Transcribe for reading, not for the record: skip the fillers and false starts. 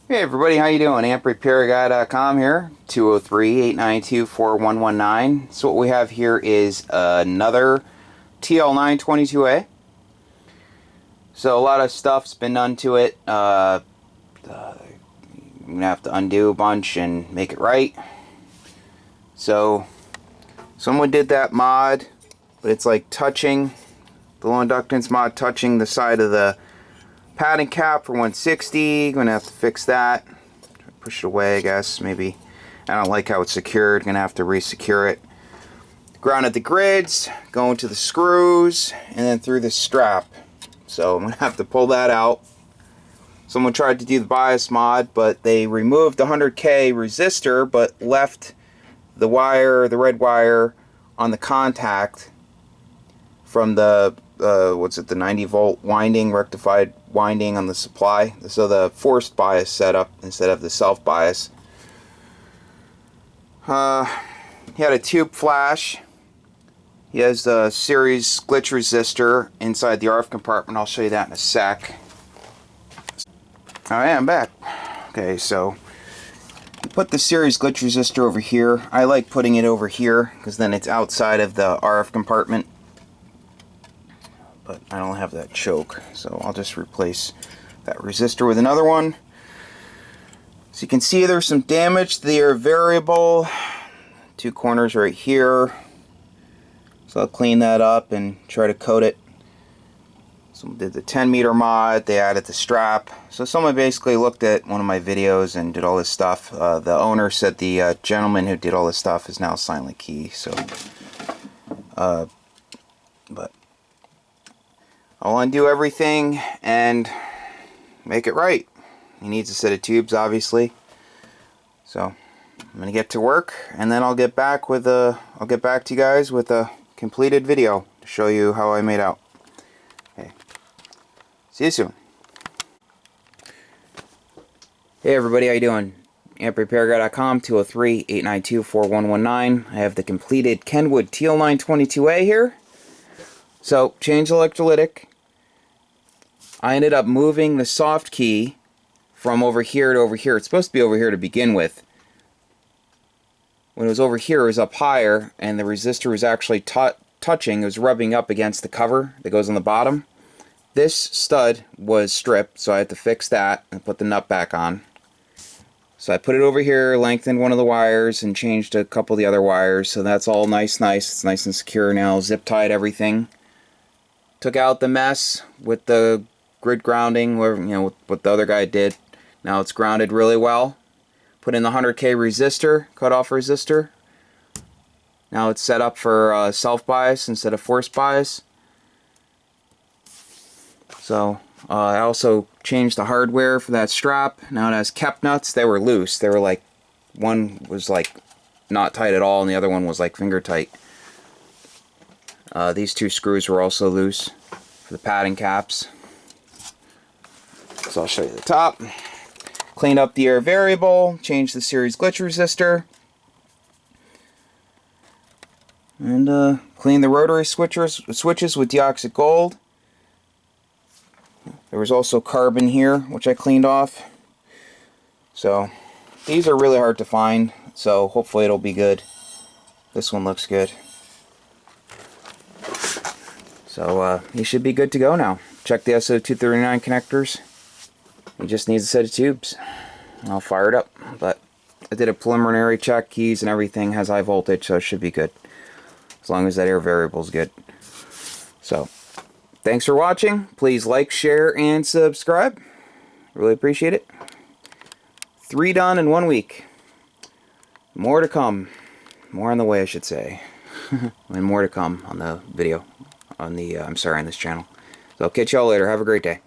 Hey everybody, how you doing? AmpRepairGuy.com here, 203-892-4119. So what we have here is another tl-922a. So a lot of stuff's been done to it. I'm going to have to undo a bunch and make it right. So someone did that mod, but it's like touching, the low inductance mod touching the side of the padding cap for 160. Gonna have to fix that. Push it away, I guess. Maybe I don't like how it's secured. Gonna have to re-secure it. Grounded the grids, going to the screws, and then through the strap. So I'm gonna have to pull that out. Someone tried to do the bias mod, but they removed the 100K resistor, but left the wire, the red wire, on the contact from the the 90 volt winding, rectified winding on the supply. So the forced bias setup instead of the self bias. He had a tube flash. He has the series glitch resistor inside the RF compartment. I'll show you that in a sec. Alright, I'm back. Okay, so put the series glitch resistor over here. I like putting it over here because then it's outside of the RF compartment. But I don't have that choke, so I'll just replace that resistor with another one. So you can see there's some damage to the air variable. Two corners right here. So I'll clean that up and try to coat it. Someone did the 10 meter mod, they added the strap. So someone basically looked at one of my videos and did all this stuff. The owner said the gentleman who did all this stuff is now Silent Key, so but I'll undo everything and make it right. He needs a set of tubes, obviously. So I'm gonna get to work, and then I'll get back to you guys with a completed video to show you how I made out. Okay. See you soon. Hey everybody, how you doing? AmpRepairGuy.com, 203-892-4119. I have the completed Kenwood tl-922a here. So, change electrolytic. I ended up moving the soft key from over here to over here. It's supposed to be over here to begin with. When it was over here, it was up higher, and the resistor was actually touching. It was rubbing up against the cover that goes on the bottom. This stud was stripped, so I had to fix that and put the nut back on. So I put it over here, lengthened one of the wires, and changed a couple of the other wires. So that's all nice. It's nice and secure now. Zip tied everything. Took out the mess with the grid grounding, what the other guy did. Now it's grounded really well. Put in the 100K resistor, cut-off resistor. Now it's set up for self-bias instead of forced bias. So I also changed the hardware for that strap. Now it has kept nuts. They were loose. They were like, one was like not tight at all, and the other one was like finger tight. These two screws were also loose for the padding caps. So I'll show you the top. Cleaned up the air variable, changed the series glitch resistor, and cleaned the rotary switches with deoxit gold. There was also carbon here, which I cleaned off. So these are really hard to find, so hopefully it'll be good. This one looks good. So you should be good to go now. Check the SO239 connectors. It just needs a set of tubes. I'll fire it up. But I did a preliminary check. Keys and everything has high voltage, so it should be good. As long as that air variable is good. So, thanks for watching. Please like, share, and subscribe. Really appreciate it. 3 done in 1 week. More to come. More on the way, I should say. And more to come on the video. On this channel. So I'll catch y'all later. Have a great day.